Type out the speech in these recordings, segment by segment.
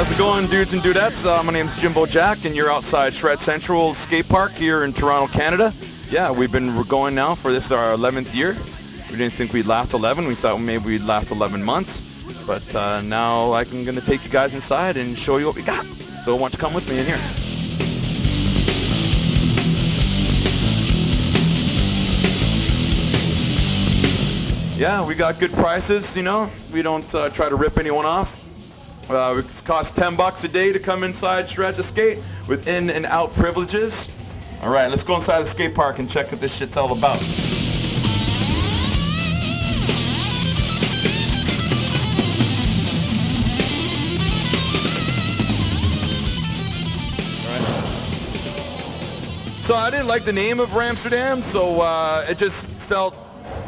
How's it going, dudes and dudettes? My name's Jimbo Jack, and you're outside Shred Central Skate Park here in Toronto, Canada. Yeah, we're going now for this our 11th year. We didn't think we'd last 11. We thought maybe we'd last 11 months. But now I'm going to take you guys inside and show you what we got. So why don't you come with me in here? Yeah, we got good prices, you know. We don't try to rip anyone off. It costs $10 a day to come inside Shred to skate with in and out privileges. All right, let's go inside the skate park and check what this shit's all about. So I didn't like the name of Ramsterdam, so it just felt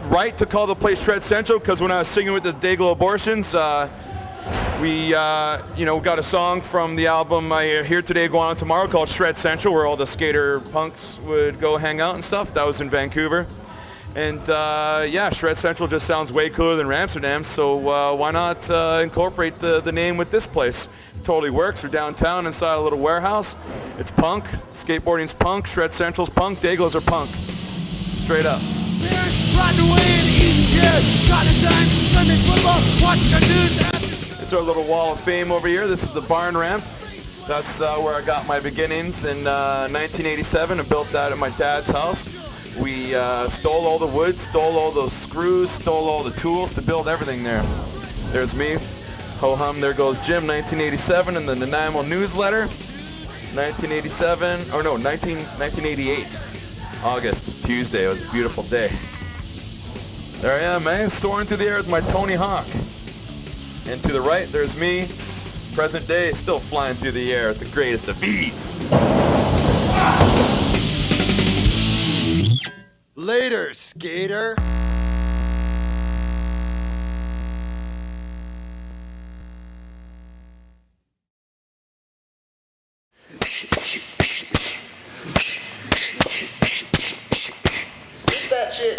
right to call the place Shred Central, because when I was singing with the Dayglow Abortions, we got a song from the album I Here Today, Go On Tomorrow called Shred Central, where all the skater punks would go hang out and stuff. That was in Vancouver. And Shred Central just sounds way cooler than Ramsterdam, so why not incorporate the name with this place? It totally works. We're downtown inside a little warehouse. It's punk. Skateboarding's punk. Shred Central's punk. Dayglows are punk. Straight up. It's our little wall of fame over here. This is the barn ramp. That's where I got my beginnings in 1987. I built that at my dad's house. We stole all the wood, stole all those screws, stole all the tools to build everything there. There's me. Ho-hum, there goes Jim, 1987, and the Nanaimo newsletter, 1988. August, Tuesday. It was a beautiful day. There I am, man, soaring through the air with my Tony Hawk. And to the right, there's me, present day, still flying through the air at the greatest of ease. Later, skater. That shit.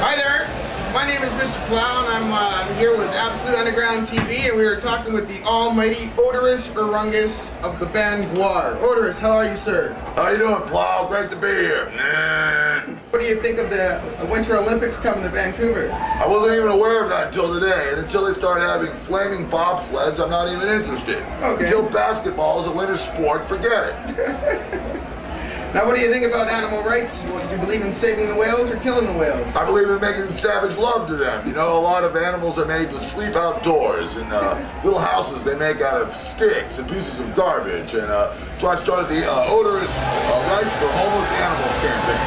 Hi there, my name is Mr. Plow, and I'm here with Absolute Underground TV, and we are talking with the almighty Odorous Urungus of the band GWAR. Odorous, how are you, sir? How you doing, Plow? Great to be here. What do you think of the Winter Olympics coming to Vancouver? I wasn't even aware of that until today, and until they start having flaming bobsleds, I'm not even interested. Okay. Until basketball is a winter sport, forget it. Now, what do you think about animal rights? Do you believe in saving the whales or killing the whales? I believe in making savage love to them. You know, a lot of animals are made to sleep outdoors in little houses they make out of sticks and pieces of garbage. And so I started the Odorous Rights for Homeless Animals campaign.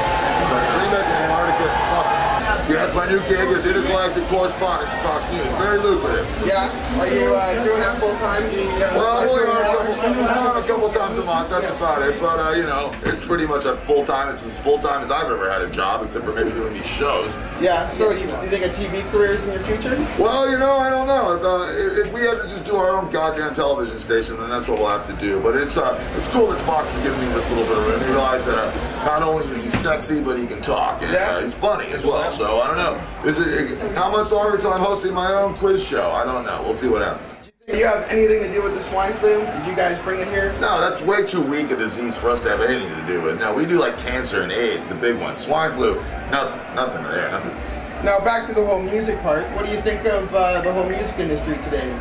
So I can bring back to Antarctica. Fuck it. Yes, my new gig is intergalactic correspondent for Fox News. Very lucrative. Yeah? Are you doing that full time? Well, I'm only on a couple times a month. That's about it. But it's pretty much a full time. It's as full time as I've ever had a job, except for maybe doing these shows. Yeah. So you think a TV career is in your future? Well, I don't know. If we have to just do our own goddamn television station, then that's what we'll have to do. But it's cool that Fox is giving me this little bit of room. They realize that not only is he sexy, but he can talk, and he's funny as well. So I don't know. How much longer till I'm hosting my own quiz show? I don't know. We'll see what happens. Do you have anything to do with the swine flu? Did you guys bring it here? No, that's way too weak a disease for us to have anything to do with. No, we do like cancer and AIDS, the big ones. Swine flu, nothing there, nothing. Now back to the whole music part. What do you think of the whole music industry today?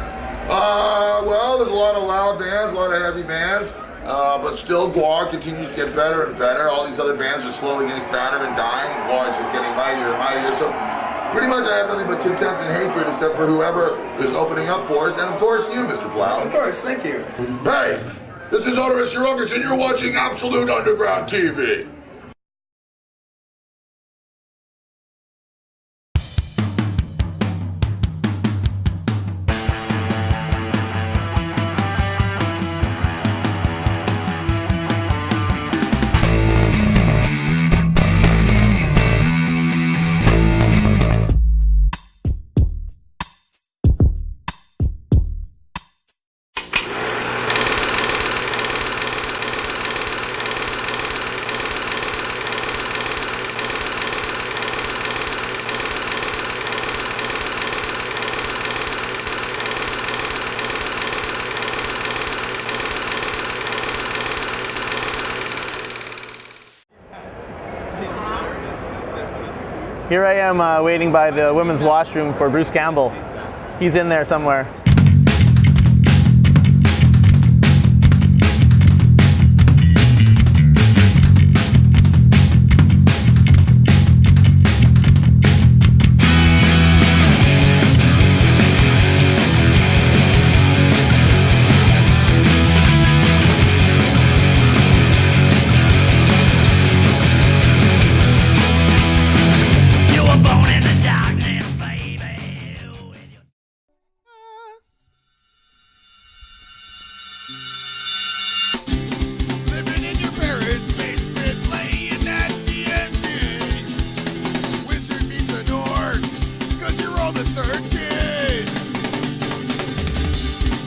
Well, there's a lot of loud bands, a lot of heavy bands, but still GWAR continues to get better and better. All these other bands are slowly getting fatter and dying. GWAR is just getting mightier and mightier. So pretty much I have nothing but contempt and hatred except for whoever is opening up for us, and of course you, Mr. Plow. Of course, thank you. Hey, this is Odorous Urungus, and you're watching Absolute Underground TV. Here I am waiting by the women's washroom for Bruce Campbell. He's in there somewhere. Living in your parents' basement, playing at D&D. Wizard meets an orc, 'cause you're all the 13.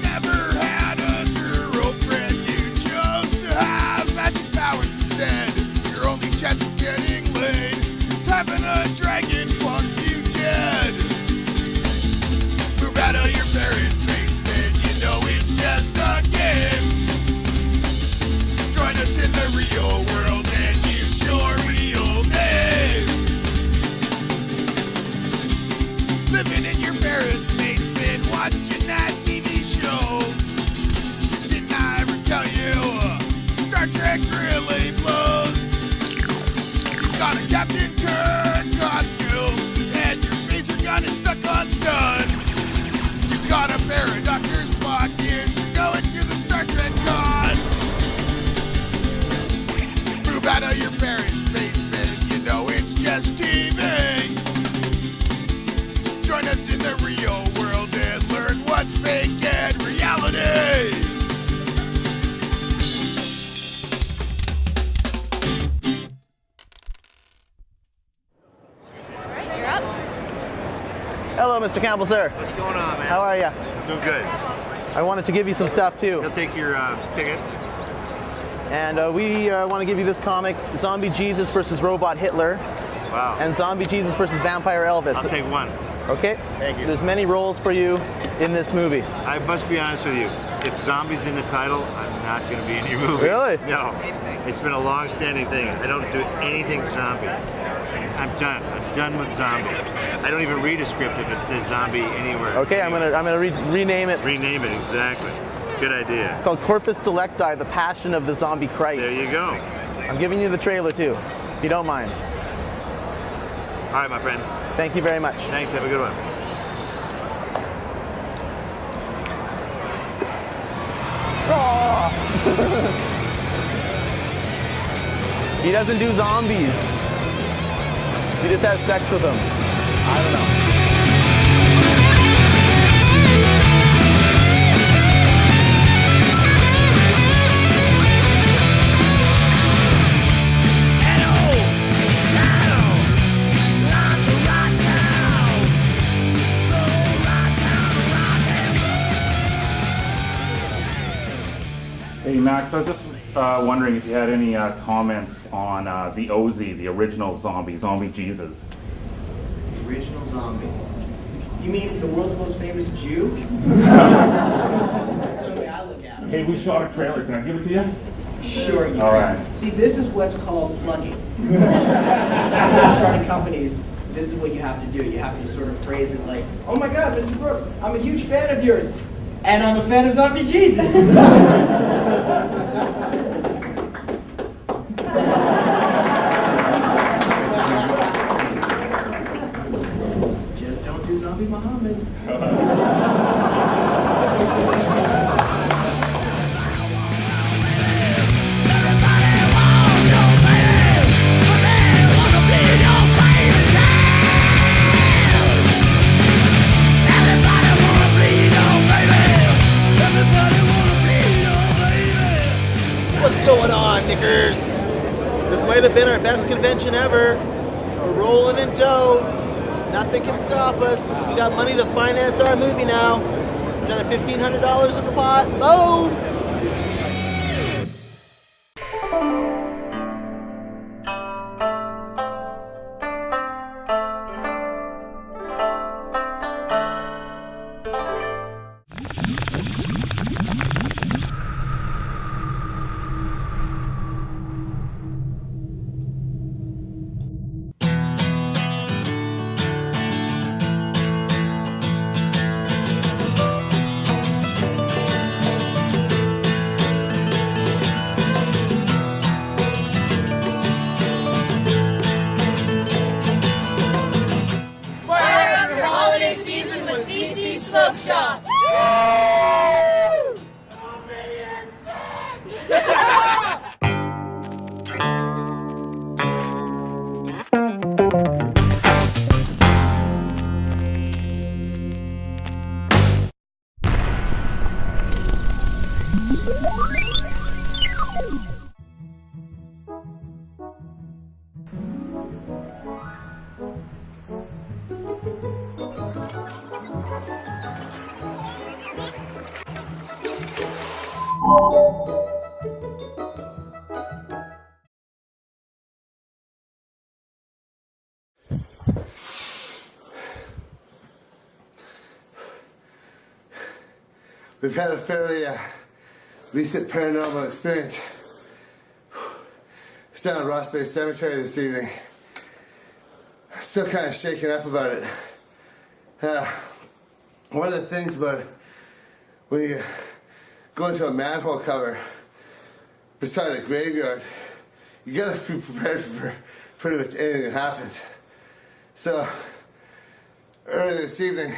Never had a girlfriend, you chose to have magic powers instead. Your only chance of getting laid is having a dragon fuck you dead. Move out of your parents' basement, you know it's just a game. Join us in the real world and use your real name. Living in your parents' basement, watching that TV show. Didn't I ever tell you Star Trek really blows? You got a Captain Kirk costume and your phaser gun is stuck on stun. You got a pair of Dr. Spock ears, you're going to the Star Trek con. Move out of your parents' basement, you know it's just TV. Join us in the real world and learn what's fake and reality. You're up. Hello, Mr. Campbell, sir. What's going on, man? How are you? Doing good. I wanted to give you some stuff too. He'll take your ticket. And we want to give you this comic, Zombie Jesus versus Robot Hitler, Wow. and Zombie Jesus versus Vampire Elvis. I'll take one. Okay? Thank you. There's many roles for you in this movie. I must be honest with you. If zombie's in the title, I'm not going to be in your movie. Really? No. It's been a long-standing thing. I don't do anything zombie. I'm done. I'm done with zombie. I don't even read a script if it says zombie anywhere. Okay, I'm gonna rename it. Rename it, exactly. Good idea. It's called Corpus Delicti, the Passion of the Zombie Christ. There you go. I'm giving you the trailer too, if you don't mind. All right, my friend. Thank you very much. Thanks. Have a good one. He doesn't do zombies. He just has sex with them. I don't know. Hey Max, I was just wondering if you had any comments on the OZ, the original zombie Jesus. The original zombie. You mean the world's most famous Jew? That's the way I look at him. Hey, we shot a trailer. Can I give it to you? Sure you All can. right. See, this is what's called plugging. When you're starting companies, this is what you have to do. You have to sort of phrase it like, oh my God, Mr. Brooks, I'm a huge fan of yours. And I'm a fan of Zombie Jesus. Just don't do Zombie Muhammad. What's going on, Knickers? This might have been our best convention ever. We're rolling in dough. Nothing can stop us. We got money to finance our movie now. Another $1,500 in the pot. Boom! We've had a fairly recent paranormal experience. It's down at Ross Bay Cemetery this evening. Still kind of shaken up about it. One of the things about it, when you go into a manhole cover beside a graveyard, you gotta be prepared for pretty much anything that happens. So, earlier this evening,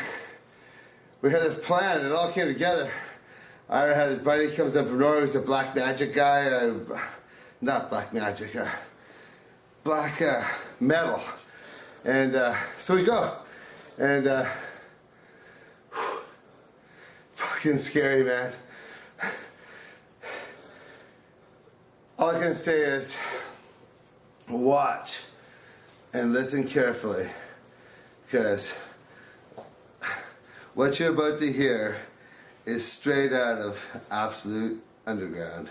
we had this plan, it all came together. Ira had his buddy, comes up from Norway, he's a black magic guy, not black magic, black metal. And so we go. And fucking scary, man. All I can say is watch and listen carefully, because what you're about to hear is straight out of Absolute Underground.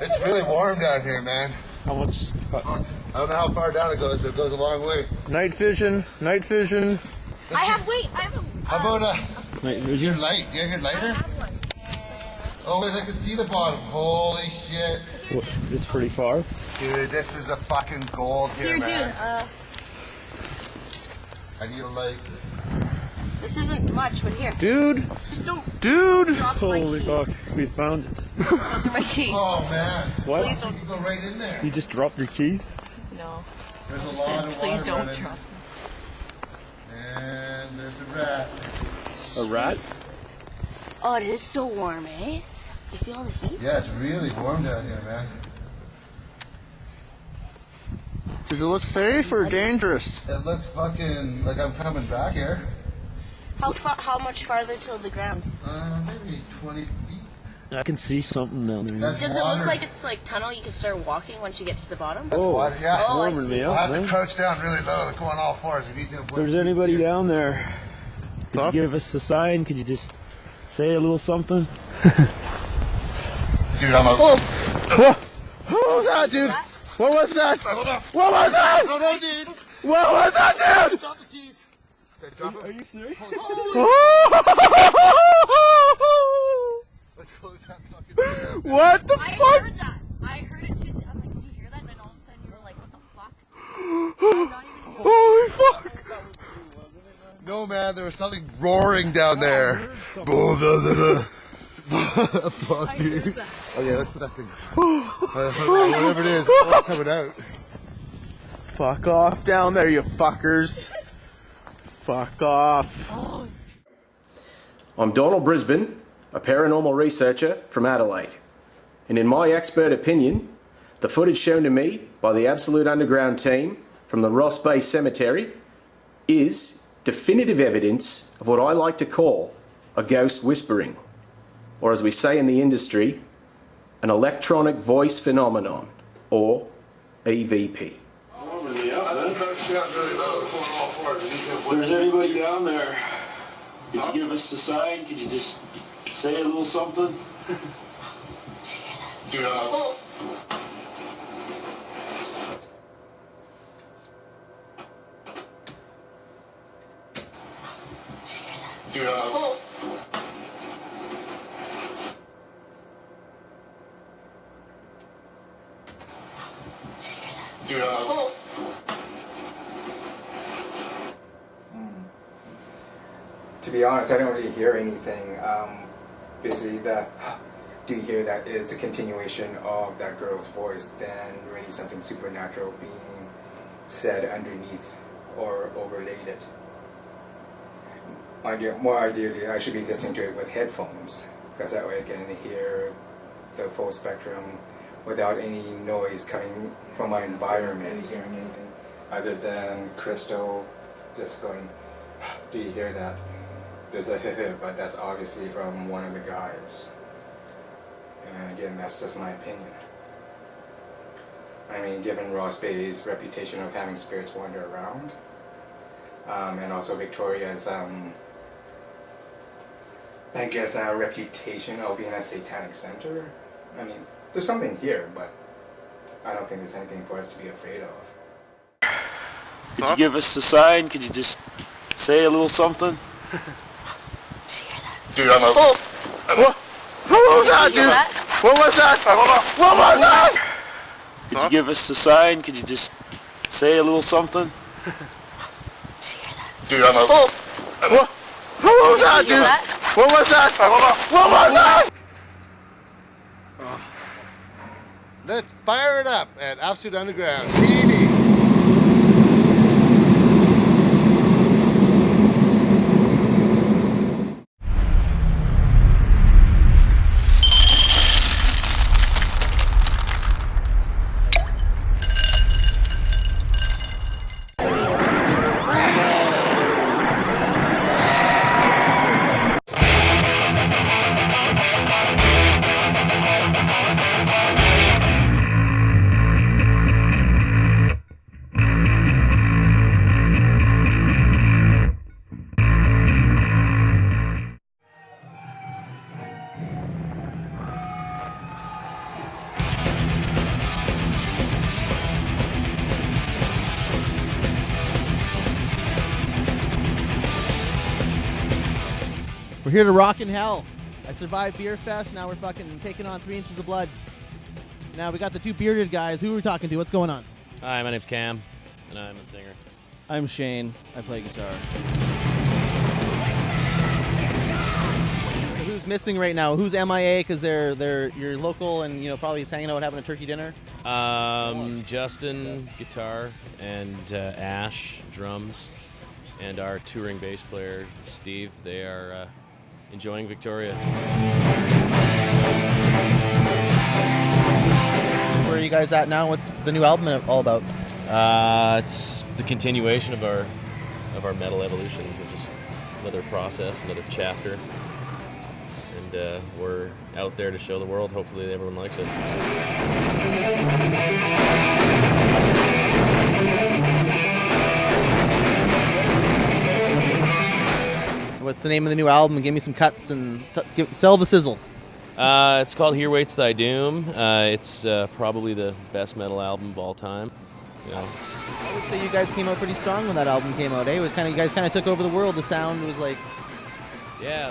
It's really warm down here, man. How much? I don't know how far down it goes, but it goes a long way. Night vision, night vision. I have a... How about night your vision? light? You have your lighter? Oh, wait, I can see the bottom. Holy shit. It's pretty far. Dude, this is a fucking gold here, Here, man. dude. I need a light. This isn't much, but here. Dude! Just don't Dude! drop my Holy keys. fuck, we found it. Those are my keys. Oh, man. What? Please You don't. can go right in there. You just dropped your keys? No. There's a I lot said, of please water don't running. drop. And there's a rat. A rat? Oh, it is so warm, eh? You feel the heat? Yeah, it's really warm down here, man. Does it look safe or dangerous? It looks fucking like I'm coming back here. How much farther to the ground? Maybe 20 feet. I can see something down there. That's Does it water. look like it's like tunnel you can start walking once you get to the bottom? That's water, yeah. Oh, I warming see. me I'll up, have to man. crouch down really low, like going all fours. If you do If there's anybody down there, could you give us a sign? Could you just say a little something? Dude, I'm a... What was that, dude? What was that? What was that? No, no, dude. What was that, dude? Drop the keys. Okay, drop them. Are you serious? Let's close that fucking door. What the I fuck? heard that. I heard it too. I'm like, did you hear that? And then all of a sudden you were like, what the fuck? Not even Holy fuck! No, man, there was something roaring down there. Blah, blah, blah, blah. Fuck, dude. Okay, let's put that thing. Whatever it is, it's all coming out. Fuck off down there, you fuckers. Fuck off. I'm Donald Brisbane, a paranormal researcher from Adelaide. And in my expert opinion, the footage shown to me by the Absolute Underground team from the Ross Bay Cemetery is definitive evidence of what I like to call a ghost whispering, or as we say in the industry, an electronic voice phenomenon, or EVP. If there's anybody down there, could you give us the sign? Could you just say a little something? To be honest, I don't really hear anything. Basically, do you hear that is the continuation of that girl's voice, then really something supernatural being said underneath or overlaid it. More ideally, I should be listening to it with headphones, because that way I can hear the full spectrum without any noise coming from my environment. Hearing anything. other than Crystal just going, do you hear that? There's a but that's obviously from one of the guys. And again, that's just my opinion. I mean, given Ross Bay's reputation of having spirits wander around, and also Victoria's, I guess, reputation of being a satanic center, I mean, there's something here, but I don't think there's anything for us to be afraid of. Could you give us a sign? Could you just say a little something? Dude, I'm a... What was that, dude? What was that? What was that? Could you give us a sign? Could you just say a little something? Dude, I'm a... What was that, dude? What was that? What was that? Let's fire it up at Absolute Underground TV. We're here to rock in hell. I survived Beer Fest. Now we're fucking taking on 3 inches of blood. Now we got the two bearded guys. Who are we talking to? What's going on? Hi, my name's Cam, and I'm a singer. I'm Shane. I play guitar. Who's missing right now? Who's MIA? Because they're you're local and probably just hanging out having a turkey dinner. Justin, guitar, and Ash, drums, and our touring bass player Steve. They are enjoying Victoria. Where are you guys at now? What's the new album all about? It's the continuation of our metal evolution, which is another process, another chapter. And we're out there to show the world. Hopefully everyone likes it. What's the name of the new album? Give me some cuts and sell the sizzle. It's called Here Waits Thy Doom. It's probably the best metal album of all time. I would say you guys came out pretty strong when that album came out. It was you guys kind of took over the world. The sound was like, yeah,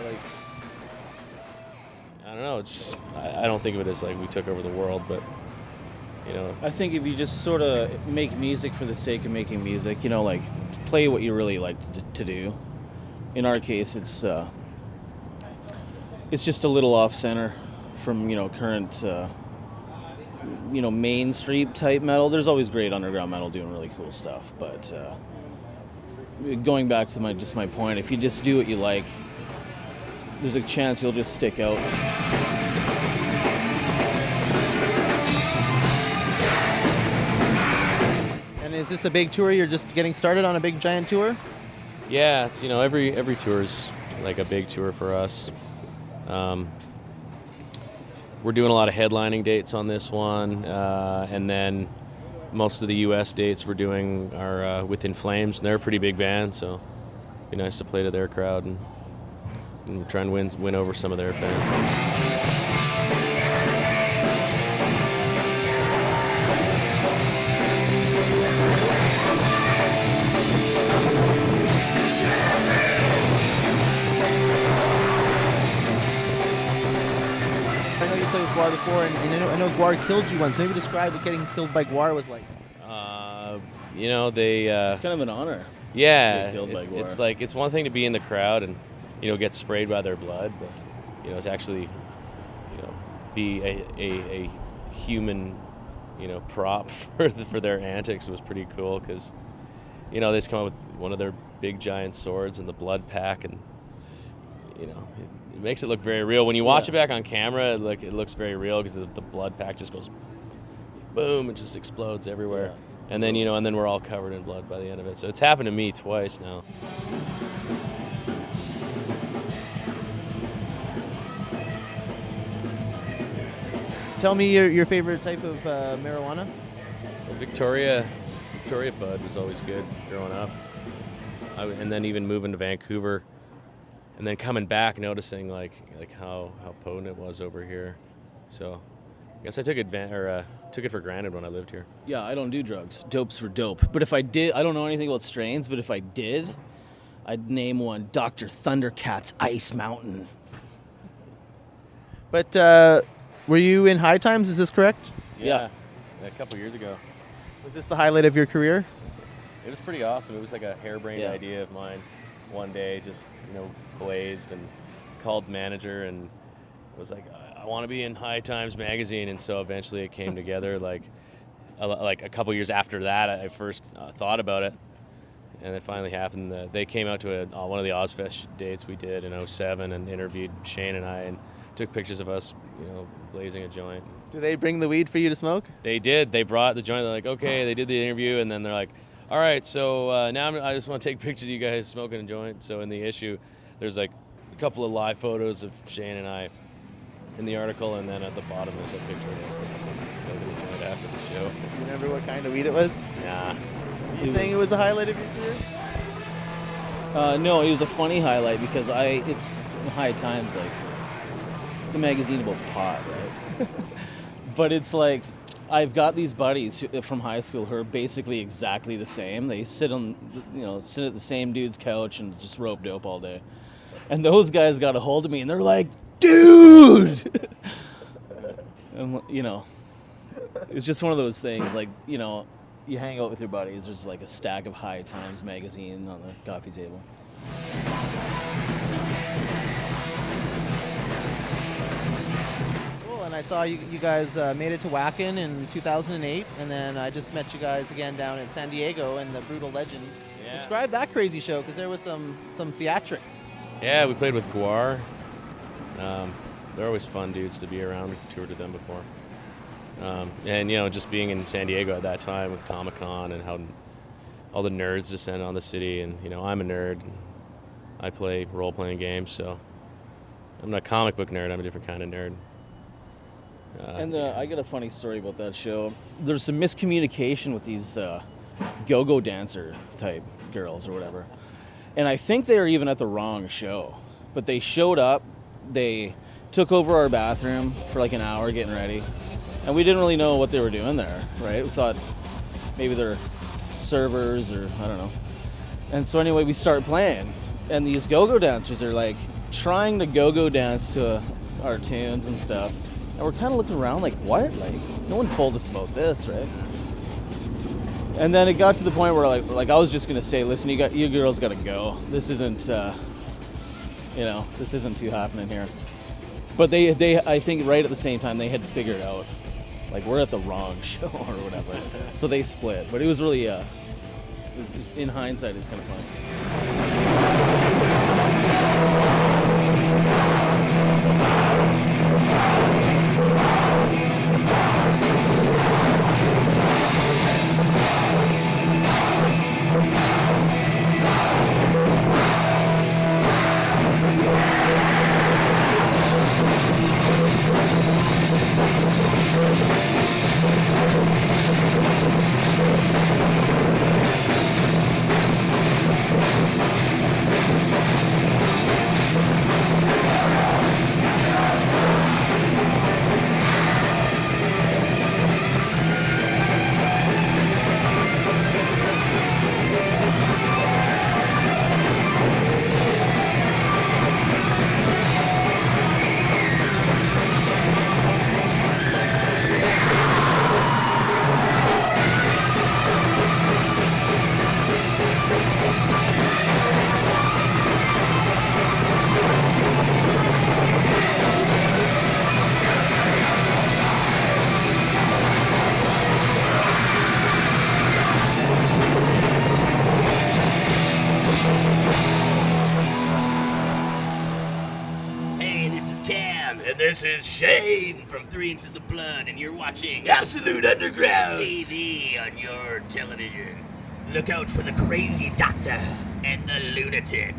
I don't know. It's I don't think of it as like we took over the world, but I think if you just sort of make music for the sake of making music, play what you really like to do. In our case, it's just a little off center from current mainstream type metal. There's always great underground metal doing really cool stuff, but going back to my point, if you just do what you like, there's a chance you'll just stick out. And is this a big tour? You're just getting started on a big giant tour? Yeah, it's every tour is like a big tour for us. We're doing a lot of headlining dates on this one, and then most of the U.S. dates we're doing are with In Flames, and they're a pretty big band, so it'd be nice to play to their crowd and try and win over some of their fans. GWAR before, and I know GWAR killed you once. Maybe describe what getting killed by GWAR was like. They... it's kind of an honor. Yeah, to get killed by GWAR. It's one thing to be in the crowd and, get sprayed by their blood, but, to actually, be a human, prop for their antics was pretty cool because, they just come up with one of their big giant swords and the blood pack and, it makes it look very real. When you watch it back on camera, it looks very real because the blood pack just goes boom, it just explodes everywhere. And then, and then we're all covered in blood by the end of it. So it's happened to me twice now. Tell me your favorite type of marijuana. Victoria bud was always good growing up. And then even moving to Vancouver, and then coming back, noticing like how potent it was over here. So I guess I took it for granted when I lived here. Yeah, I don't do drugs. Dope's for dope. But if I did, I don't know anything about strains, but if I did, I'd name one Dr. Thundercat's Ice Mountain. But were you in High Times? Is this correct? Yeah, a couple years ago. Was this the highlight of your career? It was pretty awesome. It was like a harebrained idea of mine. One day, just blazed and called manager and was like, I want to be in High Times magazine. And so eventually it came together. Like a couple years after that, I first thought about it, and it finally happened. They came out to one of the Ozfest dates we did in 2007 and interviewed Shane and I and took pictures of us, blazing a joint. Did they bring the weed for you to smoke? They did. They brought the joint. They're like, okay. They did the interview, and then they're like, all right, so now I just want to take pictures of you guys smoking a joint. So in the issue, there's like a couple of live photos of Shane and I in the article, and then at the bottom there's a picture of us taking the joint after the show. Do you remember what kind of weed it was? Nah. Are you saying it was a highlight of your career? No, it was a funny highlight because it's High Times, like, it's a magazine about pot, right? But it's like, I've got these buddies from high school who are basically exactly the same. They sit at the same dude's couch and just rope dope all day. And those guys got a hold of me and they're like, dude! And, it's just one of those things, like, you hang out with your buddies, there's like a stack of High Times magazine on the coffee table. And I saw you guys made it to Wacken in 2008, and then I just met you guys again down in San Diego in the Brutal Legend. Yeah. Describe that crazy show, because there was some theatrics. Yeah, we played with GWAR. They're always fun dudes to be around. We toured with them before. And just being in San Diego at that time with Comic-Con and how all the nerds descend on the city, and I'm a nerd. I play role-playing games, so I'm not a comic book nerd. I'm a different kind of nerd. I got a funny story about that show. There's some miscommunication with these go-go dancer type girls or whatever. And I think they were even at the wrong show. But they showed up, they took over our bathroom for like an hour getting ready. And we didn't really know what they were doing there, right? We thought maybe they're servers or I don't know. And so anyway, we start playing. And these go-go dancers are like trying to go-go dance to our tunes and stuff. And we're kind of looking around like, what? Like, no one told us about this, right? And then it got to the point where like I was just gonna say, listen, you girls gotta go. This isn't, this isn't too happening here. But they, I think right at the same time, they had figured out, like, we're at the wrong show or whatever. So they split. But it was really, in hindsight, it's kind of funny. This is Shane from 3 Inches of Blood, and you're watching Absolute Underground TV on your television. Look out for the crazy doctor and the lunatic.